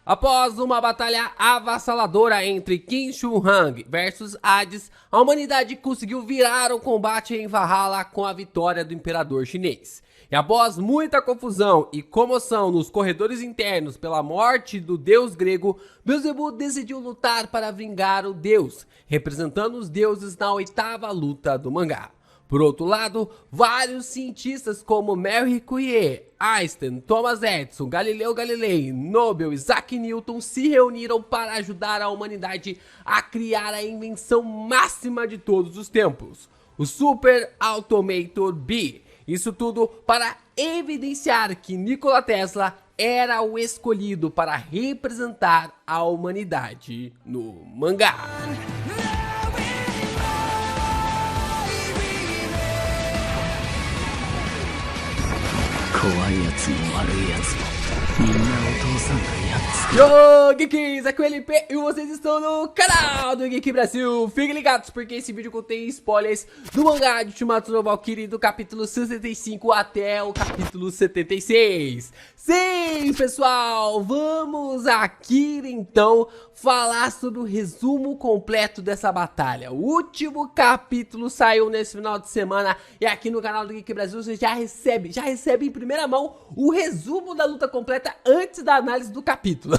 Após uma batalha avassaladora entre Qin Shi Huang versus Hades, a humanidade conseguiu virar o combate em Valhalla com a vitória do imperador chinês. E após muita confusão e comoção nos corredores internos pela morte do deus grego, Beelzebub decidiu lutar para vingar o deus, representando os deuses na 8ª luta do mangá. Por outro lado, vários cientistas como Marie Curie, Einstein, Thomas Edison, Galileu Galilei, Nobel e Isaac Newton se reuniram para ajudar a humanidade a criar a invenção máxima de todos os tempos, o Super Automator B. Isso tudo para evidenciar que Nikola Tesla era o escolhido para representar a humanidade no mangá. Yo, Geeks, aqui é o LP e vocês estão no canal do Geek Brasil. Fiquem ligados porque esse vídeo contém spoilers do mangá de Ultimato no Valkyrie do capítulo 65 até o capítulo 76. Sim, pessoal, vamos aqui então falar sobre o resumo completo dessa batalha. O último capítulo saiu nesse final de semana e aqui no canal do Geek Brasil você já recebe em primeira mão o resumo da luta completa antes da análise do capítulo.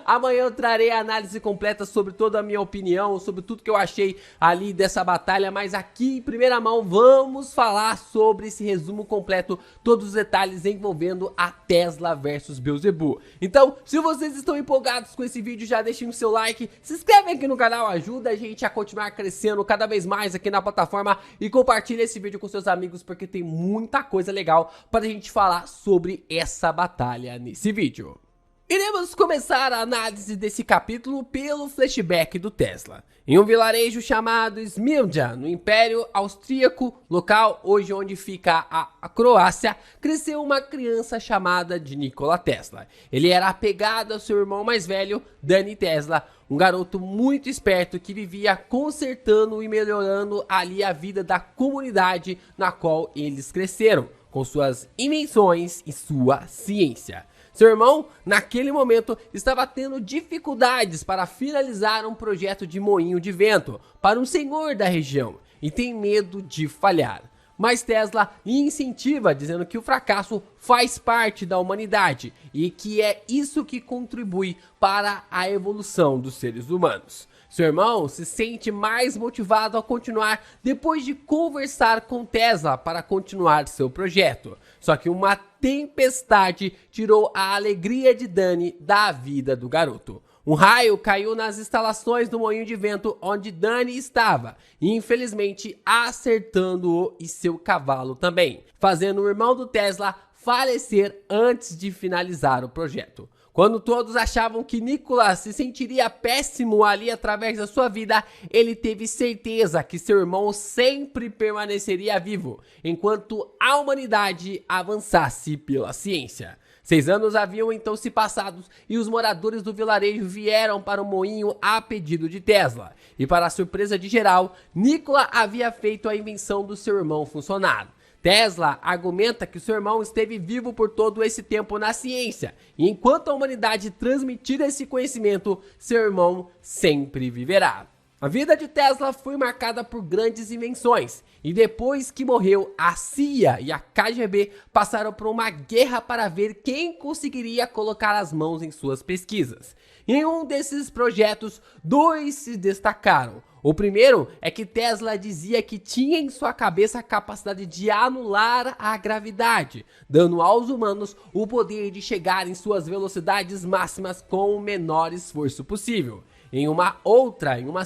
Amanhã eu trarei a análise completa sobre toda a minha opinião, sobre tudo que eu achei ali dessa batalha, mas aqui em primeira mão vamos falar sobre esse resumo completo, todos os detalhes envolvendo a Tesla versus Beelzebub. Então, se vocês estão empolgados com esse vídeo, já deixem o seu like, se inscrevem aqui no canal, ajuda a gente a continuar crescendo cada vez mais aqui na plataforma e compartilha esse vídeo com seus amigos porque tem muita coisa legal para a gente falar sobre essa batalha nesse vídeo. Iremos começar a análise desse capítulo pelo flashback do Tesla. Em um vilarejo chamado Smilja, no Império Austríaco, local hoje onde fica a Croácia, cresceu uma criança chamada de Nikola Tesla. Ele era apegado ao seu irmão mais velho, Danny Tesla, um garoto muito esperto que vivia consertando e melhorando ali a vida da comunidade na qual eles cresceram, com suas invenções e sua ciência. Seu irmão, naquele momento, estava tendo dificuldades para finalizar um projeto de moinho de vento para um senhor da região e tem medo de falhar. Mas Tesla lhe incentiva, dizendo que o fracasso faz parte da humanidade e que é isso que contribui para a evolução dos seres humanos. Seu irmão se sente mais motivado a continuar depois de conversar com Tesla para continuar seu projeto. Só que uma tempestade tirou a alegria de Danny da vida do garoto. Um raio caiu nas instalações do moinho de vento onde Danny estava, e infelizmente acertando-o e seu cavalo também, fazendo o irmão do Tesla falecer antes de finalizar o projeto. Quando todos achavam que Nikola se sentiria péssimo ali através da sua vida, ele teve certeza que seu irmão sempre permaneceria vivo, enquanto a humanidade avançasse pela ciência. 6 anos haviam então se passados e os moradores do vilarejo vieram para o moinho a pedido de Tesla. E para a surpresa de geral, Nikola havia feito a invenção do seu irmão funcionar. Tesla argumenta que seu irmão esteve vivo por todo esse tempo na ciência, e enquanto a humanidade transmitir esse conhecimento, seu irmão sempre viverá. A vida de Tesla foi marcada por grandes invenções, e depois que morreu, a CIA e a KGB passaram por uma guerra para ver quem conseguiria colocar as mãos em suas pesquisas. Em um desses projetos, 2 se destacaram. O primeiro é que Tesla dizia que tinha em sua cabeça a capacidade de anular a gravidade, dando aos humanos o poder de chegar em suas velocidades máximas com o menor esforço possível. Em uma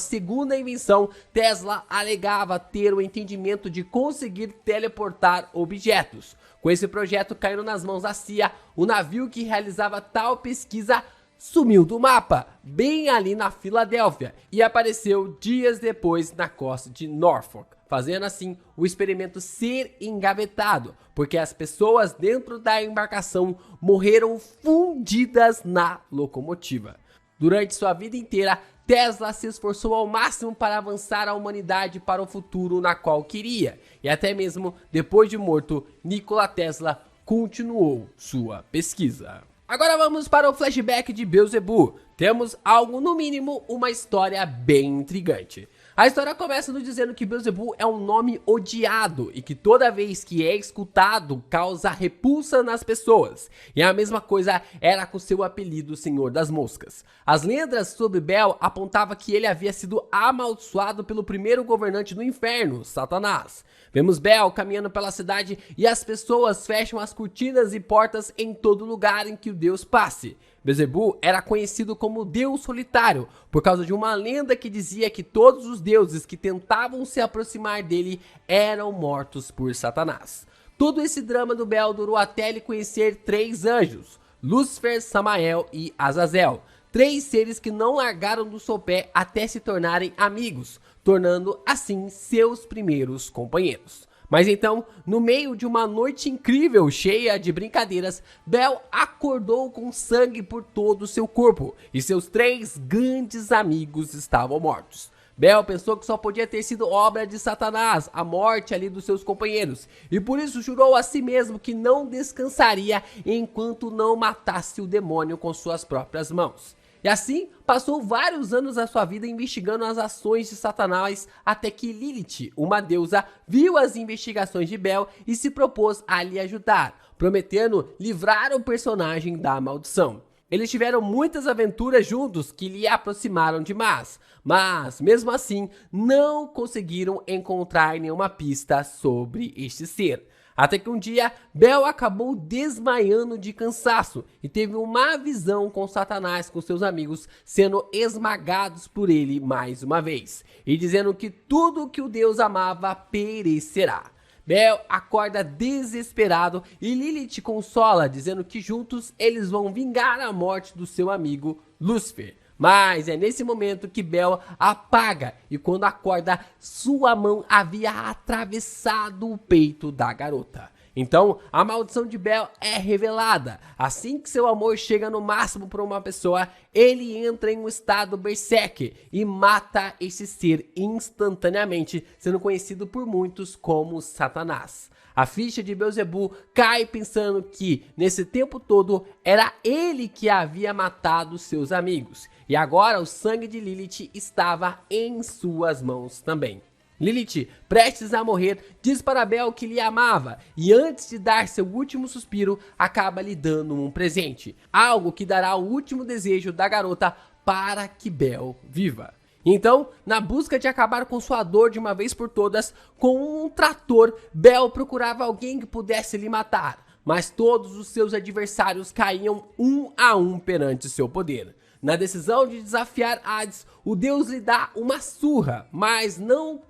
segunda invenção, Tesla alegava ter o entendimento de conseguir teleportar objetos. Com esse projeto caindo nas mãos da CIA, o navio que realizava tal pesquisa sumiu do mapa, bem ali na Filadélfia, e apareceu dias depois na costa de Norfolk, fazendo assim o experimento ser engavetado, porque as pessoas dentro da embarcação morreram fundidas na locomotiva. Durante sua vida inteira, Tesla se esforçou ao máximo para avançar a humanidade para o futuro na qual queria, e até mesmo depois de morto, Nikola Tesla continuou sua pesquisa. Agora vamos para o flashback de Beelzebub. Temos algo, no mínimo, uma história bem intrigante. A história começa nos dizendo que Beelzebub é um nome odiado e que toda vez que é escutado causa repulsa nas pessoas. E a mesma coisa era com seu apelido Senhor das Moscas. As lendas sobre Bel apontavam que ele havia sido amaldiçoado pelo primeiro governante do inferno, Satanás. Vemos Bel caminhando pela cidade e as pessoas fecham as cortinas e portas em todo lugar em que o Deus passe. Beelzebub era conhecido como Deus Solitário, por causa de uma lenda que dizia que todos os deuses que tentavam se aproximar dele eram mortos por Satanás. Todo esse drama do Bel durou até ele conhecer 3 anjos, Lúcifer, Samael e Azazel. 3 seres que não largaram do seu pé até se tornarem amigos, tornando assim seus primeiros companheiros. Mas então, no meio de uma noite incrível, cheia de brincadeiras, Bel acordou com sangue por todo o seu corpo e seus 3 grandes amigos estavam mortos. Bel pensou que só podia ter sido obra de Satanás, a morte ali dos seus companheiros, e por isso jurou a si mesmo que não descansaria enquanto não matasse o demônio com suas próprias mãos. E assim, passou vários anos da sua vida investigando as ações de Satanás, até que Lilith, uma deusa, viu as investigações de Bel e se propôs a lhe ajudar, prometendo livrar o personagem da maldição. Eles tiveram muitas aventuras juntos que lhe aproximaram demais, mas mesmo assim não conseguiram encontrar nenhuma pista sobre este ser. Até que um dia, Bel acabou desmaiando de cansaço e teve uma visão com Satanás com seus amigos sendo esmagados por ele mais uma vez, e dizendo que tudo que o Deus amava perecerá. Bel acorda desesperado e Lilith consola, dizendo que juntos eles vão vingar a morte do seu amigo Lúcifer. Mas é nesse momento que Bel apaga e quando acorda, sua mão havia atravessado o peito da garota. Então, a maldição de Bel é revelada. Assim que seu amor chega no máximo para uma pessoa, ele entra em um estado berserker e mata esse ser instantaneamente, sendo conhecido por muitos como Satanás. A ficha de Beelzebub cai pensando que, nesse tempo todo, era ele que havia matado seus amigos. E agora o sangue de Lilith estava em suas mãos também. Lilith, prestes a morrer, diz para Bel que lhe amava e antes de dar seu último suspiro, acaba lhe dando um presente. Algo que dará o último desejo da garota para que Bel viva. Então, na busca de acabar com sua dor de uma vez por todas, com um trator, Bel procurava alguém que pudesse lhe matar. Mas todos os seus adversários caíam um a um perante seu poder. Na decisão de desafiar Hades, o deus lhe dá uma surra, mas não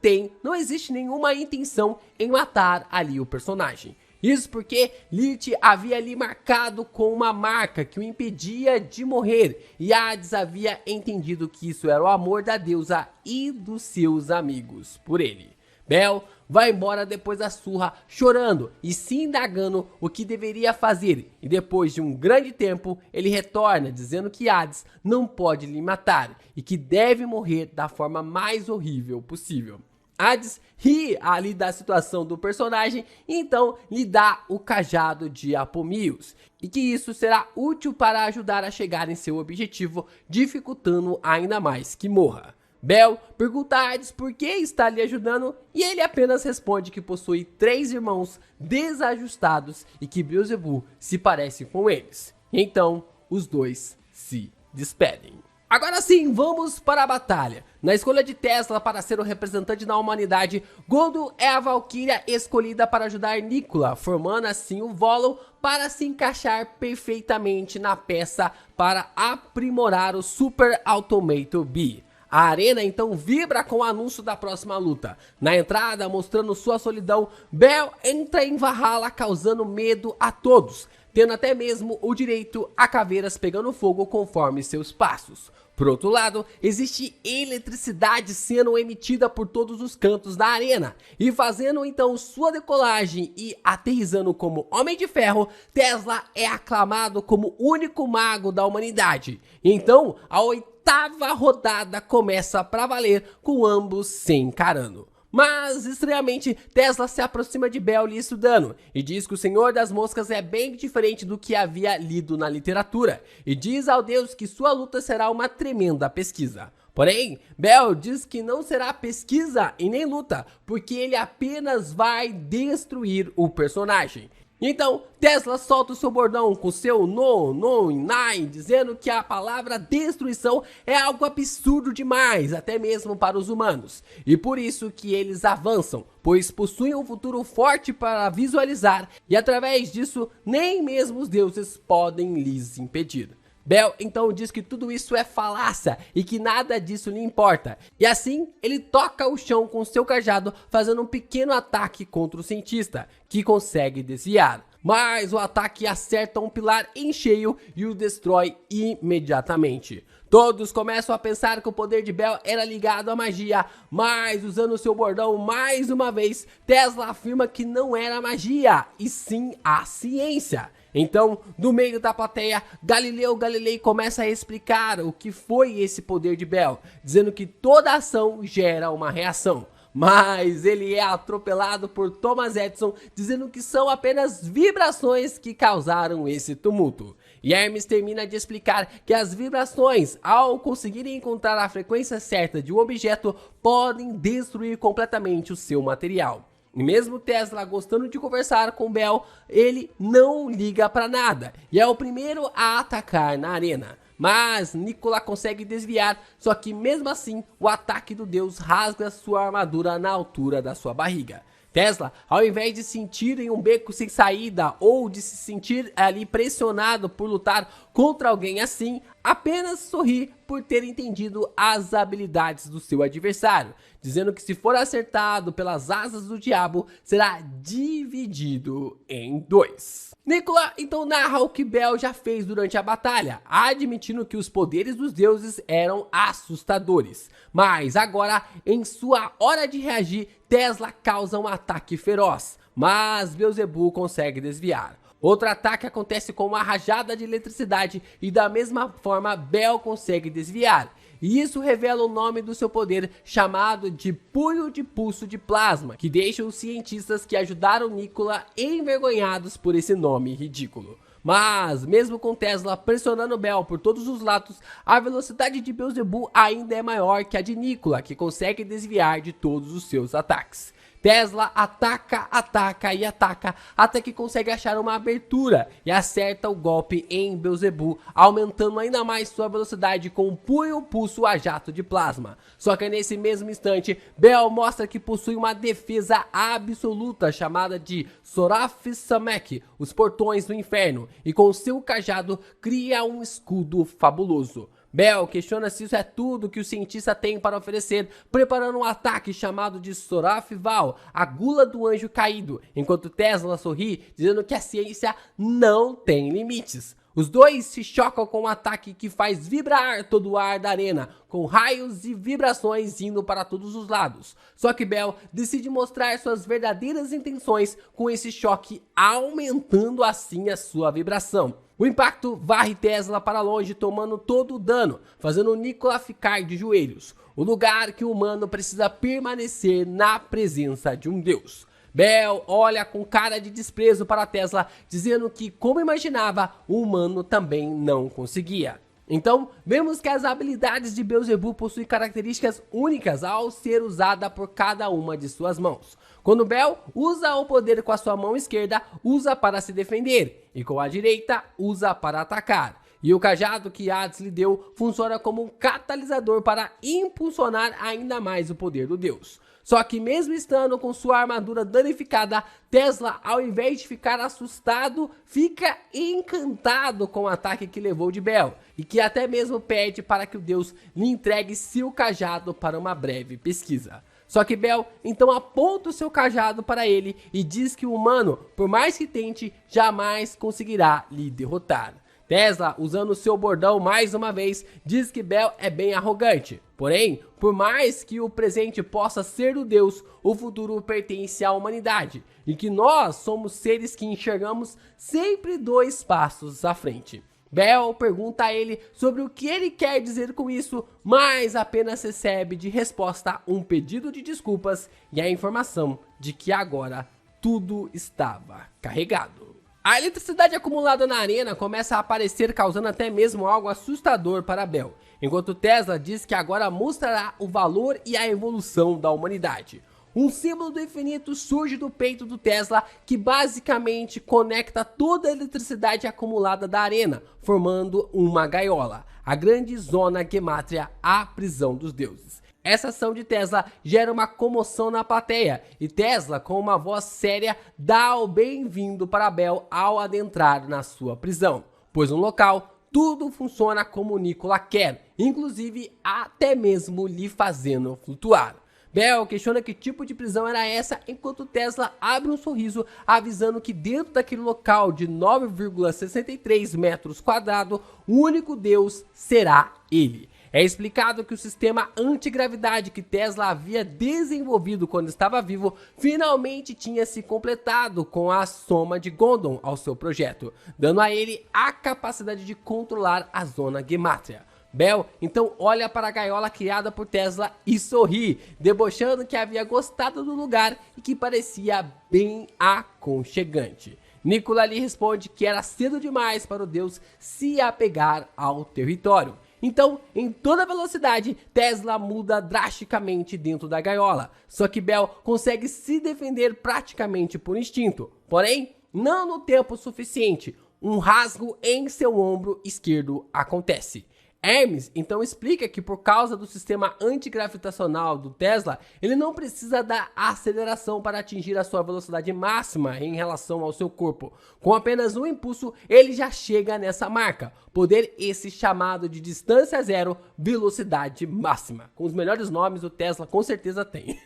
existe nenhuma intenção em matar ali o personagem. Isso porque Lilith havia lhe marcado com uma marca que o impedia de morrer, e Hades havia entendido que isso era o amor da deusa e dos seus amigos por ele. Bel vai embora depois da surra, chorando e se indagando o que deveria fazer, e depois de um grande tempo, ele retorna dizendo que Hades não pode lhe matar e que deve morrer da forma mais horrível possível. Hades ri ali da situação do personagem e então lhe dá o cajado de Apomios, e que isso será útil para ajudar a chegar em seu objetivo, dificultando ainda mais que morra. Bel pergunta a Hades por que está lhe ajudando e ele apenas responde que possui 3 irmãos desajustados e que Beelzebub se parece com eles. Então, os dois se despedem. Agora sim, vamos para a batalha. Na escolha de Tesla para ser o representante da humanidade, Gondo é a Valkyria escolhida para ajudar Nicola, formando assim o Volo para se encaixar perfeitamente na peça para aprimorar o Super Automator B. A arena então vibra com o anúncio da próxima luta. Na entrada, mostrando sua solidão, Bel entra em Valhalla causando medo a todos, tendo até mesmo o direito a caveiras pegando fogo conforme seus passos. Por outro lado, existe eletricidade sendo emitida por todos os cantos da arena, e fazendo então sua decolagem e aterrissando como Homem de Ferro, Tesla é aclamado como o único mago da humanidade. Então, a 8ª rodada começa pra valer, com ambos se encarando. Mas, estranhamente, Tesla se aproxima de Bell lhe estudando e diz que o Senhor das Moscas é bem diferente do que havia lido na literatura e diz ao Deus que sua luta será uma tremenda pesquisa. Porém, Bell diz que não será pesquisa e nem luta, porque ele apenas vai destruir o personagem. Então, Tesla solta o seu bordão com seu no, nine, dizendo que a palavra destruição é algo absurdo demais, até mesmo para os humanos. E por isso que eles avançam, pois possuem um futuro forte para visualizar e através disso nem mesmo os deuses podem lhes impedir. Bell então diz que tudo isso é falácia e que nada disso lhe importa. E assim, ele toca o chão com seu cajado, fazendo um pequeno ataque contra o cientista, que consegue desviar. Mas o ataque acerta um pilar em cheio e o destrói imediatamente. Todos começam a pensar que o poder de Bell era ligado à magia, mas usando seu bordão mais uma vez, Tesla afirma que não era magia, e sim a ciência. Então, no meio da plateia, Galileu Galilei começa a explicar o que foi esse poder de Bell, dizendo que toda ação gera uma reação. Mas ele é atropelado por Thomas Edison, dizendo que são apenas vibrações que causaram esse tumulto. E Hermes termina de explicar que as vibrações, ao conseguirem encontrar a frequência certa de um objeto, podem destruir completamente o seu material. E mesmo Tesla gostando de conversar com Bell, ele não liga para nada e é o primeiro a atacar na arena. Mas Nikola consegue desviar, só que mesmo assim o ataque do deus rasga sua armadura na altura da sua barriga. Tesla, ao invés de sentir em um beco sem saída ou de se sentir ali pressionado por lutar contra alguém assim, apenas sorri por ter entendido as habilidades do seu adversário, dizendo que se for acertado pelas asas do diabo, será dividido em dois. Nikola então narra o que Bell já fez durante a batalha, admitindo que os poderes dos deuses eram assustadores. Mas agora, em sua hora de reagir, Tesla causa um ataque feroz, mas Beelzebub consegue desviar. Outro ataque acontece com uma rajada de eletricidade e da mesma forma Bell consegue desviar. E isso revela o nome do seu poder, chamado de punho de pulso de plasma, que deixa os cientistas que ajudaram Nikola envergonhados por esse nome ridículo. Mas, mesmo com Tesla pressionando Bell por todos os lados, a velocidade de Beelzebub ainda é maior que a de Nikola, que consegue desviar de todos os seus ataques. Tesla ataca, ataca e ataca até que consegue achar uma abertura e acerta o golpe em Beelzebub, aumentando ainda mais sua velocidade com um punho pulso a jato de plasma. Só que nesse mesmo instante, Bell mostra que possui uma defesa absoluta chamada de Soraf Samek, os portões do inferno, e com seu cajado cria um escudo fabuloso. Bell questiona se isso é tudo que o cientista tem para oferecer, preparando um ataque chamado de Soraf Val, a gula do anjo caído, enquanto Tesla sorri, dizendo que a ciência não tem limites. Os dois se chocam com um ataque que faz vibrar todo o ar da arena, com raios e vibrações indo para todos os lados. Só que Bell decide mostrar suas verdadeiras intenções com esse choque, aumentando assim a sua vibração. O impacto varre Tesla para longe, tomando todo o dano, fazendo Nikola ficar de joelhos, o lugar que o humano precisa permanecer na presença de um deus. Bell olha com cara de desprezo para Tesla, dizendo que, como imaginava, o humano também não conseguia. Então, vemos que as habilidades de Beelzebub possuem características únicas ao ser usada por cada uma de suas mãos. Quando Bell usa o poder com a sua mão esquerda, usa para se defender, e com a direita, usa para atacar. E o cajado que Hades lhe deu funciona como um catalisador para impulsionar ainda mais o poder do deus. Só que mesmo estando com sua armadura danificada, Tesla, ao invés de ficar assustado, fica encantado com o ataque que levou de Bell, e que até mesmo pede para que o deus lhe entregue seu cajado para uma breve pesquisa. Só que Bell então aponta o seu cajado para ele e diz que o humano, por mais que tente, jamais conseguirá lhe derrotar. Tesla, usando seu bordão mais uma vez, diz que Bell é bem arrogante. Porém, por mais que o presente possa ser do Deus, o futuro pertence à humanidade, e que nós somos seres que enxergamos sempre 2 passos à frente. Bell pergunta a ele sobre o que ele quer dizer com isso, mas apenas recebe de resposta um pedido de desculpas e a informação de que agora tudo estava carregado. A eletricidade acumulada na arena começa a aparecer, causando até mesmo algo assustador para Bell, enquanto Tesla diz que agora mostrará o valor e a evolução da humanidade. Um símbolo do infinito surge do peito do Tesla, que basicamente conecta toda a eletricidade acumulada da arena, formando uma gaiola, a grande zona Gematria, a prisão dos deuses. Essa ação de Tesla gera uma comoção na plateia, e Tesla, com uma voz séria, dá o bem-vindo para Bell ao adentrar na sua prisão, pois no local tudo funciona como Nikola quer, inclusive até mesmo lhe fazendo flutuar. Bell questiona que tipo de prisão era essa, enquanto Tesla abre um sorriso, avisando que dentro daquele local de 9,63 metros quadrados, o único Deus será ele. É explicado que o sistema antigravidade que Tesla havia desenvolvido quando estava vivo finalmente tinha se completado com a soma de Gondon ao seu projeto, dando a ele a capacidade de controlar a zona Gematria. Bell então olha para a gaiola criada por Tesla e sorri, debochando que havia gostado do lugar e que parecia bem aconchegante. Nikola lhe responde que era cedo demais para o deus se apegar ao território. Então, em toda velocidade, Tesla muda drasticamente dentro da gaiola, só que Bell consegue se defender praticamente por instinto, porém, não no tempo suficiente. Um rasgo em seu ombro esquerdo acontece. Hermes então explica que por causa do sistema antigravitacional do Tesla, ele não precisa da aceleração para atingir a sua velocidade máxima em relação ao seu corpo. Com apenas um impulso, ele já chega nessa marca, poder esse chamado de distância zero, velocidade máxima. Com os melhores nomes o Tesla com certeza tem.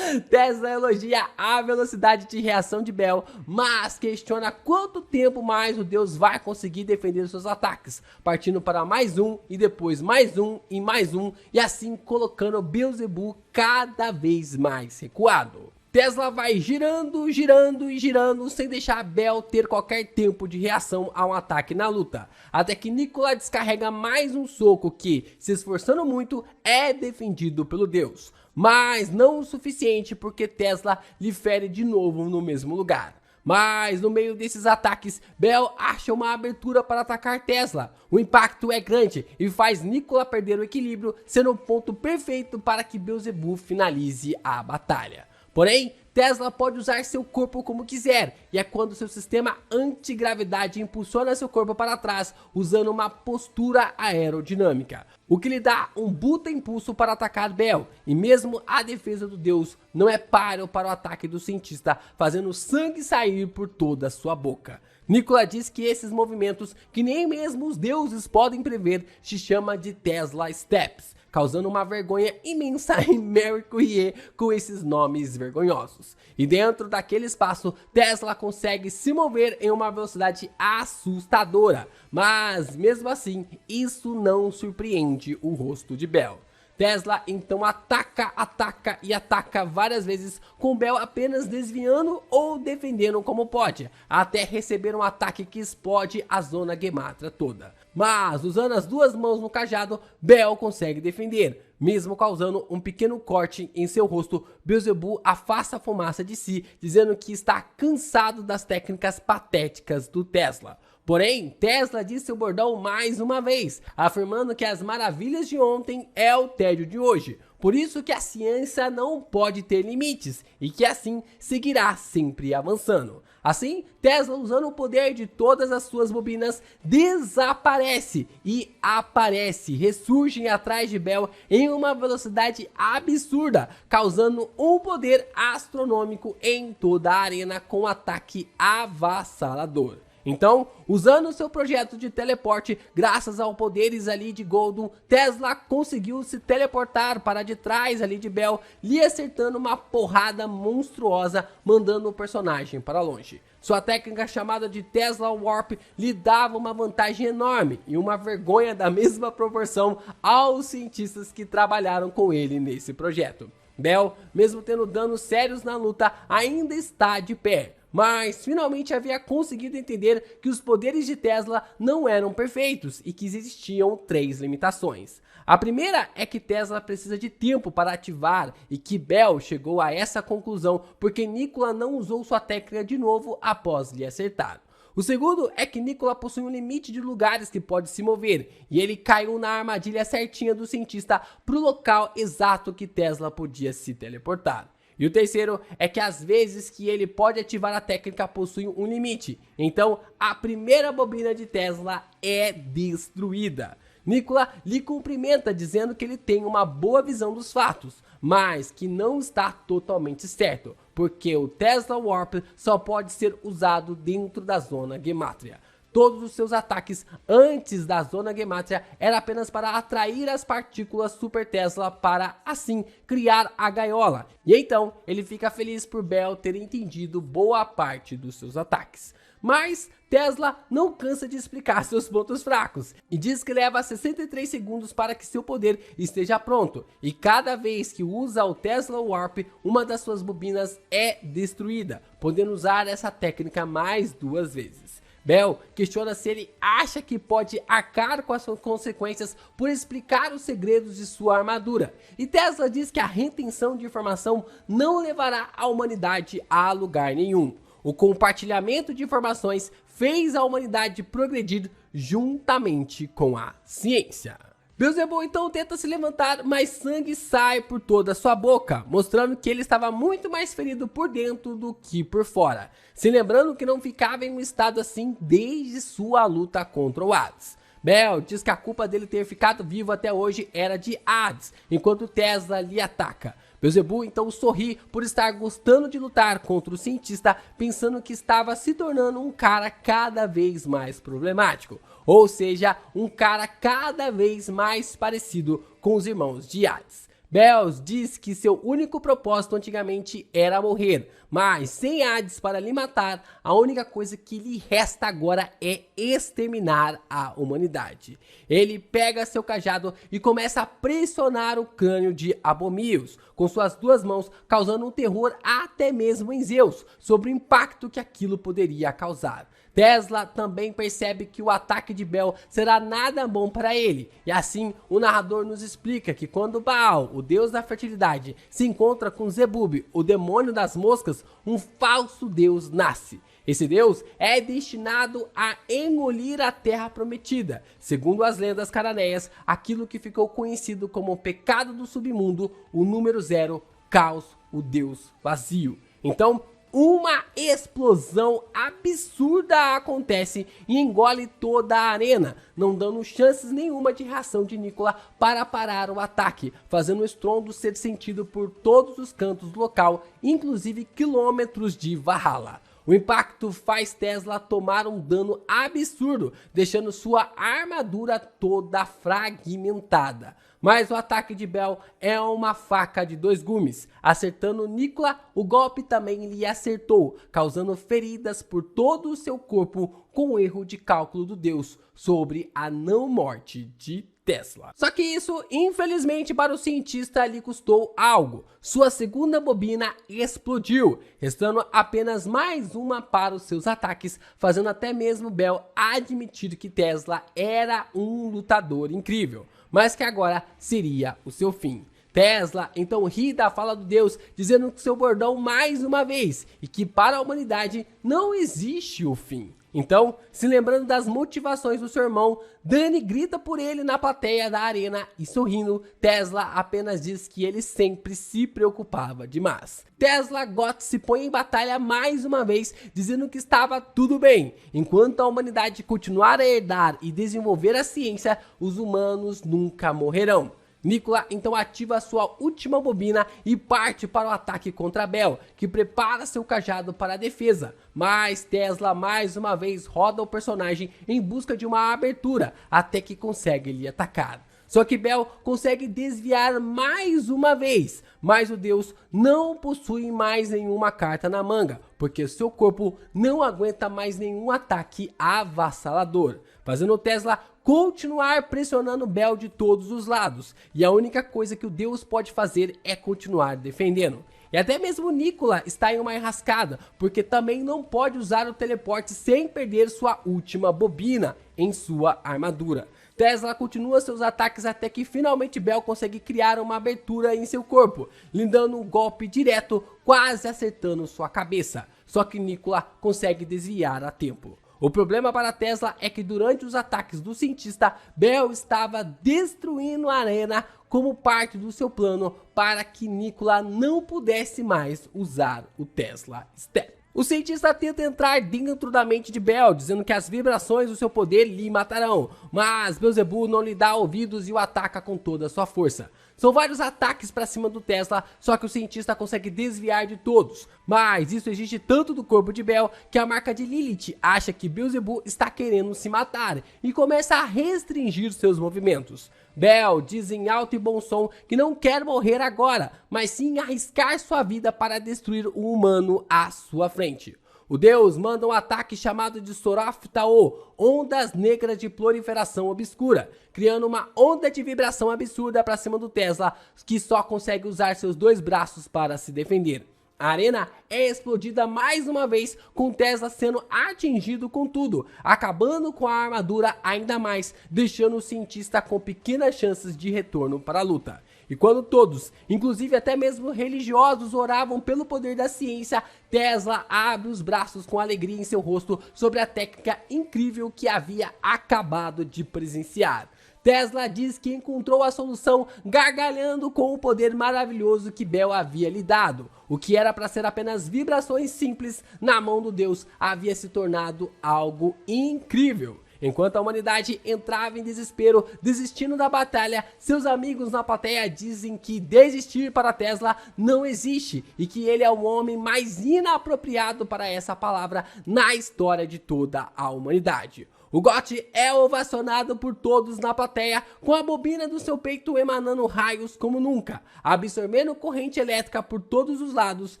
Tesla elogia a velocidade de reação de Bell, mas questiona quanto tempo mais o deus vai conseguir defender seus ataques, partindo para mais um e depois mais um e assim colocando Beelzebub cada vez mais recuado. Tesla vai girando, girando e girando sem deixar Bell ter qualquer tempo de reação a um ataque na luta, até que Nikola descarrega mais um soco que, se esforçando muito, é defendido pelo deus, mas não o suficiente porque Tesla lhe fere de novo no mesmo lugar. Mas no meio desses ataques, Bell acha uma abertura para atacar Tesla. O impacto é grande e faz Nikola perder o equilíbrio, sendo o ponto perfeito para que Beelzebub finalize a batalha. Porém, Tesla pode usar seu corpo como quiser, e é quando seu sistema antigravidade impulsiona seu corpo para trás, usando uma postura aerodinâmica, o que lhe dá um puta impulso para atacar Bell, e mesmo a defesa do deus não é páreo para o ataque do cientista, fazendo sangue sair por toda a sua boca. Nikola diz que esses movimentos, que nem mesmo os deuses podem prever, se chama de Tesla Steps, causando uma vergonha imensa em Marie Curie com esses nomes vergonhosos. E dentro daquele espaço, Tesla consegue se mover em uma velocidade assustadora, mas mesmo assim, isso não surpreende o rosto de Bell. Tesla então ataca e ataca várias vezes, com Bell apenas desviando ou defendendo como pode, até receber um ataque que explode a zona Gematria toda. Mas usando as duas mãos no cajado, Bell consegue defender. Mesmo causando um pequeno corte em seu rosto, Beelzebub afasta a fumaça de si, dizendo que está cansado das técnicas patéticas do Tesla. Porém, Tesla diz seu bordão mais uma vez, afirmando que as maravilhas de ontem é o tédio de hoje. Por isso que a ciência não pode ter limites e que assim seguirá sempre avançando. Assim, Tesla, usando o poder de todas as suas bobinas, desaparece e aparece, ressurgem atrás de Bell em uma velocidade absurda, causando um poder astronômico em toda a arena com um ataque avassalador. Então, usando seu projeto de teleporte, graças aos poderes ali de Gondon, Tesla conseguiu se teleportar para de trás ali de Bell, lhe acertando uma porrada monstruosa, mandando o personagem para longe. Sua técnica chamada de Tesla Warp lhe dava uma vantagem enorme e uma vergonha da mesma proporção aos cientistas que trabalharam com ele nesse projeto. Bell, mesmo tendo danos sérios na luta, ainda está de pé, mas finalmente havia conseguido entender que os poderes de Tesla não eram perfeitos e que existiam 3 limitações. A primeira é que Tesla precisa de tempo para ativar e que Bell chegou a essa conclusão porque Nikola não usou sua técnica de novo após lhe acertar. O segundo é que Nikola possui um limite de lugares que pode se mover, e ele caiu na armadilha certinha do cientista para o local exato que Tesla podia se teleportar. E o terceiro é que às vezes que ele pode ativar a técnica possui um limite, então a primeira bobina de Tesla é destruída. Nikola lhe cumprimenta dizendo que ele tem uma boa visão dos fatos, mas que não está totalmente certo, porque o Tesla Warp só pode ser usado dentro da zona Gematria. Todos os seus ataques antes da zona Gematria era apenas para atrair as partículas Super Tesla para, assim, criar a gaiola. E então, ele fica feliz por Bell ter entendido boa parte dos seus ataques. Mas Tesla não cansa de explicar seus pontos fracos e diz que leva 63 segundos para que seu poder esteja pronto. E cada vez que usa o Tesla Warp, uma das suas bobinas é destruída, podendo usar essa técnica mais 2 vezes. Bell questiona se ele acha que pode arcar com as consequências por explicar os segredos de sua armadura. E Tesla diz que a retenção de informação não levará a humanidade a lugar nenhum. O compartilhamento de informações fez a humanidade progredir juntamente com a ciência. Beelzebub então tenta se levantar, mas sangue sai por toda a sua boca, mostrando que ele estava muito mais ferido por dentro do que por fora, se lembrando que não ficava em um estado assim desde sua luta contra o Hades. Bell diz que a culpa dele ter ficado vivo até hoje era de Hades, enquanto Tesla lhe ataca. Beelzebub então sorri por estar gostando de lutar contra o cientista, pensando que estava se tornando um cara cada vez mais problemático, ou seja, um cara cada vez mais parecido com os irmãos de Hades. Bell diz que seu único propósito antigamente era morrer, mas sem Hades para lhe matar, a única coisa que lhe resta agora é exterminar a humanidade. Ele pega seu cajado e começa a pressionar o crânio de Abomios com suas 2 mãos, causando um terror até mesmo em Zeus sobre o impacto que aquilo poderia causar. Tesla também percebe que o ataque de Bell será nada bom para ele, e assim o narrador nos explica que quando Baal, o deus da fertilidade, se encontra com Zebub, o demônio das moscas, um falso deus nasce. Esse deus é destinado a engolir a terra prometida, segundo as lendas cananeias, aquilo que ficou conhecido como o pecado do submundo, o número 0, Caos, o deus vazio. Então, uma explosão absurda acontece e engole toda a arena, não dando chances nenhuma de reação de Nikola para parar o ataque, fazendo o estrondo ser sentido por todos os cantos do local, inclusive quilômetros de Valhalla. O impacto faz Tesla tomar um dano absurdo, deixando sua armadura toda fragmentada. Mas o ataque de Bell é uma faca de 2 gumes. Acertando Nikola, o golpe também lhe acertou, causando feridas por todo o seu corpo com o erro de cálculo do Deus sobre a não morte de Tesla. Só que isso, infelizmente para o cientista, lhe custou algo. Sua segunda bobina explodiu, restando apenas mais uma para os seus ataques, fazendo até mesmo Bell admitir que Tesla era um lutador incrível, mas que agora seria o seu fim. Tesla então ri da fala do Deus, dizendo que seu bordão mais uma vez, e que para a humanidade não existe o fim. Então, se lembrando das motivações do seu irmão, Danny grita por ele na plateia da arena e sorrindo, Tesla apenas diz que ele sempre se preocupava demais. Tesla Got se põe em batalha mais uma vez, dizendo que estava tudo bem. Enquanto a humanidade continuar a herdar e desenvolver a ciência, os humanos nunca morrerão. Nikola então ativa sua última bobina e parte para o ataque contra Bell, que prepara seu cajado para a defesa. Mas Tesla mais uma vez roda o personagem em busca de uma abertura, até que consegue lhe atacar. Só que Bell consegue desviar mais uma vez, mas o deus não possui mais nenhuma carta na manga, porque seu corpo não aguenta mais nenhum ataque avassalador, fazendo Tesla continuar pressionando Bell de todos os lados, e a única coisa que o Deus pode fazer é continuar defendendo. E até mesmo Nikola está em uma enrascada, porque também não pode usar o teleporte sem perder sua última bobina em sua armadura. Tesla continua seus ataques até que finalmente Bell consegue criar uma abertura em seu corpo, lhe dando um golpe direto, quase acertando sua cabeça. Só que Nikola consegue desviar a tempo. O problema para Tesla é que durante os ataques do cientista, Bell estava destruindo a arena como parte do seu plano para que Nikola não pudesse mais usar o Tesla Step. O cientista tenta entrar dentro da mente de Bell, dizendo que as vibrações do seu poder lhe matarão, mas Beelzebub não lhe dá ouvidos e o ataca com toda a sua força. São vários ataques para cima do Tesla, só que o cientista consegue desviar de todos, mas isso exige tanto do corpo de Bell que a marca de Lilith acha que Beelzebub está querendo se matar e começa a restringir seus movimentos. Bell diz em alto e bom som que não quer morrer agora, mas sim arriscar sua vida para destruir um humano à sua frente. O deus manda um ataque chamado de Soraf-Tao, ondas negras de proliferação obscura, criando uma onda de vibração absurda para cima do Tesla, que só consegue usar seus dois braços para se defender. A arena é explodida mais uma vez, com Tesla sendo atingido com tudo, acabando com a armadura ainda mais, deixando o cientista com pequenas chances de retorno para a luta. E quando todos, inclusive até mesmo religiosos, oravam pelo poder da ciência, Tesla abre os braços com alegria em seu rosto sobre a técnica incrível que havia acabado de presenciar. Tesla diz que encontrou a solução gargalhando com o poder maravilhoso que Bell havia lhe dado. O que era para ser apenas vibrações simples na mão do Deus havia se tornado algo incrível. Enquanto a humanidade entrava em desespero, desistindo da batalha, seus amigos na plateia dizem que desistir para Tesla não existe e que ele é o homem mais inapropriado para essa palavra na história de toda a humanidade. O GOT é ovacionado por todos na plateia, com a bobina do seu peito emanando raios como nunca, absorvendo corrente elétrica por todos os lados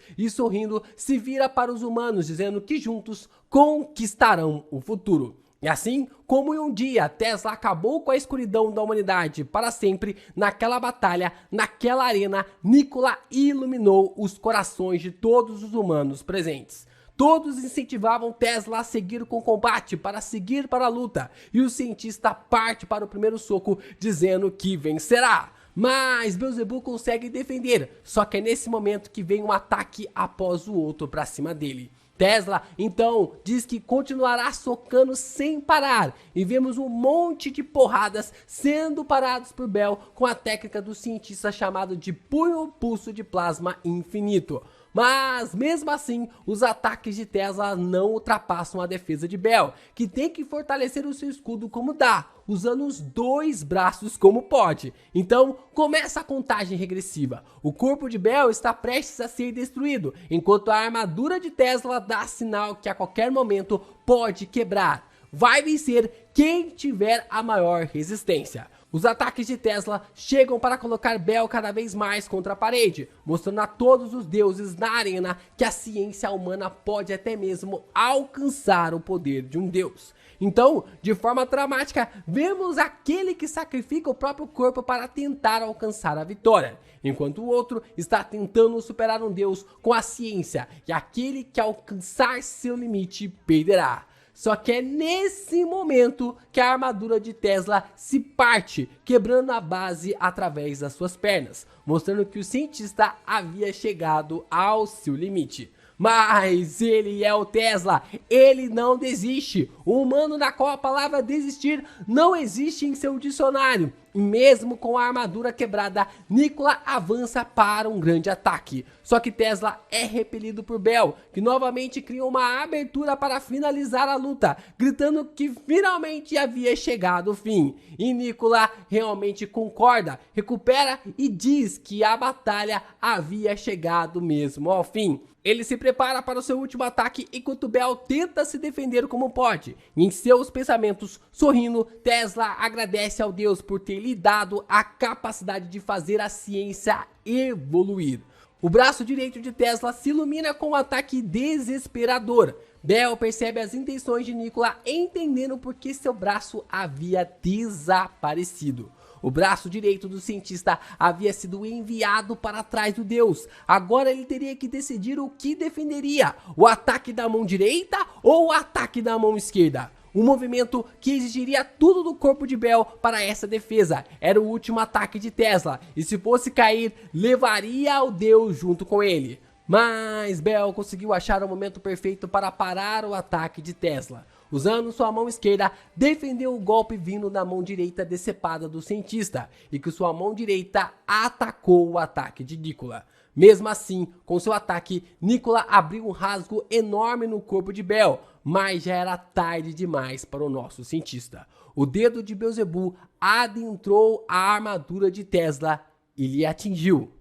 e sorrindo se vira para os humanos, dizendo que juntos conquistarão o futuro. E assim como em um dia Tesla acabou com a escuridão da humanidade para sempre, naquela batalha, naquela arena, Nikola iluminou os corações de todos os humanos presentes. Todos incentivavam Tesla a seguir com o combate, para seguir para a luta, e o cientista parte para o primeiro soco, dizendo que vencerá. Mas Beelzebub consegue defender, só que é nesse momento que vem um ataque após o outro para cima dele. Tesla, então, diz que continuará socando sem parar, e vemos um monte de porradas sendo parados por Bell com a técnica do cientista chamado de punho pulso de plasma infinito. Mas, mesmo assim, os ataques de Tesla não ultrapassam a defesa de Bell, que tem que fortalecer o seu escudo como dá, usando os dois braços como pode. Então, começa a contagem regressiva. O corpo de Bell está prestes a ser destruído, enquanto a armadura de Tesla dá sinal que a qualquer momento pode quebrar. Vai vencer quem tiver a maior resistência. Os ataques de Tesla chegam para colocar Bell cada vez mais contra a parede, mostrando a todos os deuses na arena que a ciência humana pode até mesmo alcançar o poder de um deus. Então, de forma dramática, vemos aquele que sacrifica o próprio corpo para tentar alcançar a vitória, enquanto o outro está tentando superar um deus com a ciência, e aquele que alcançar seu limite perderá. Só que é nesse momento que a armadura de Tesla se parte, quebrando a base através das suas pernas, mostrando que o cientista havia chegado ao seu limite. Mas ele é o Tesla, ele não desiste, o humano na qual a palavra desistir não existe em seu dicionário. E mesmo com a armadura quebrada, Nikola avança para um grande ataque. Só que Tesla é repelido por Bell, que novamente cria uma abertura para finalizar a luta, gritando que finalmente havia chegado o fim. E Nikola realmente concorda, recupera e diz que a batalha havia chegado mesmo ao fim. Ele se prepara para o seu último ataque enquanto Bell tenta se defender como pode. E em seus pensamentos, sorrindo, Tesla agradece ao Deus por ter lhe dado a capacidade de fazer a ciência evoluir. O braço direito de Tesla se ilumina com um ataque desesperador. Bell percebe as intenções de Nikola, entendendo por que seu braço havia desaparecido. O braço direito do cientista havia sido enviado para trás do deus. Agora ele teria que decidir o que defenderia: o ataque da mão direita ou o ataque da mão esquerda. Um movimento que exigiria tudo do corpo de Bell para essa defesa. Era o último ataque de Tesla, e se fosse cair, levaria o deus junto com ele. Mas Bell conseguiu achar o momento perfeito para parar o ataque de Tesla. Usando sua mão esquerda, defendeu o golpe vindo da mão direita decepada do cientista, e que sua mão direita atacou o ataque de Nikola. Mesmo assim, com seu ataque, Nikola abriu um rasgo enorme no corpo de Bell, mas já era tarde demais para o nosso cientista. O dedo de Beelzebub adentrou a armadura de Tesla e lhe atingiu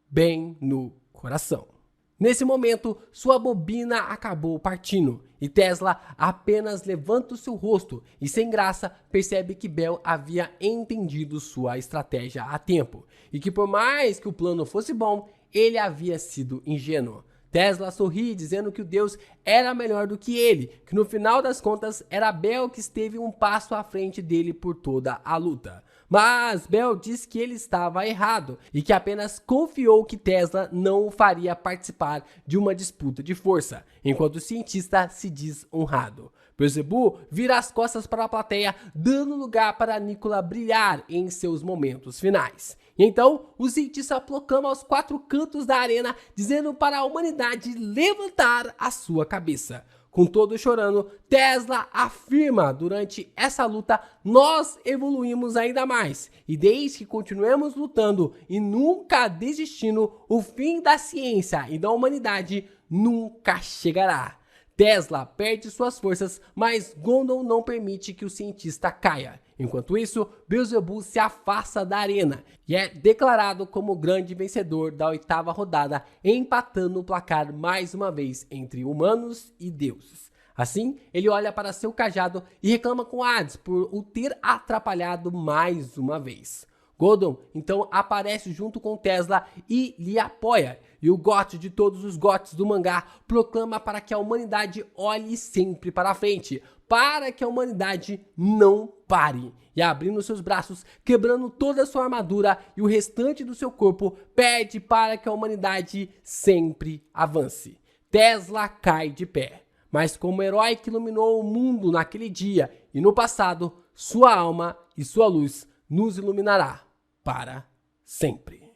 bem no coração. Nesse momento, sua bobina acabou partindo e Tesla apenas levanta o seu rosto e, sem graça, percebe que Bell havia entendido sua estratégia a tempo e que, por mais que o plano fosse bom, ele havia sido ingênuo. Tesla sorri, dizendo que o deus era melhor do que ele, que no final das contas era Bell que esteve um passo à frente dele por toda a luta. Mas Bell disse que ele estava errado e que apenas confiou que Tesla não o faria participar de uma disputa de força, enquanto o cientista se diz honrado. Beelzebub vira as costas para a plateia, dando lugar para Nikola brilhar em seus momentos finais. E então, o cientista proclama aos 4 cantos da arena, dizendo para a humanidade levantar a sua cabeça. Com todos chorando, Tesla afirma: durante essa luta, nós evoluímos ainda mais. E desde que continuemos lutando e nunca desistindo, o fim da ciência e da humanidade nunca chegará. Tesla perde suas forças, mas Gondon não permite que o cientista caia. Enquanto isso, Beelzebub se afasta da arena e é declarado como o grande vencedor da 8ª rodada, empatando o placar mais uma vez entre humanos e deuses. Assim, ele olha para seu cajado e reclama com Hades por o ter atrapalhado mais uma vez. Gondon então aparece junto com Tesla e lhe apoia, e o GOT de todos os GOTs do mangá proclama para que a humanidade olhe sempre para frente, para que a humanidade não pare. E abrindo seus braços, quebrando toda a sua armadura e o restante do seu corpo, pede para que a humanidade sempre avance. Tesla cai de pé, mas como herói que iluminou o mundo naquele dia e no passado, sua alma e sua luz nos iluminará para sempre.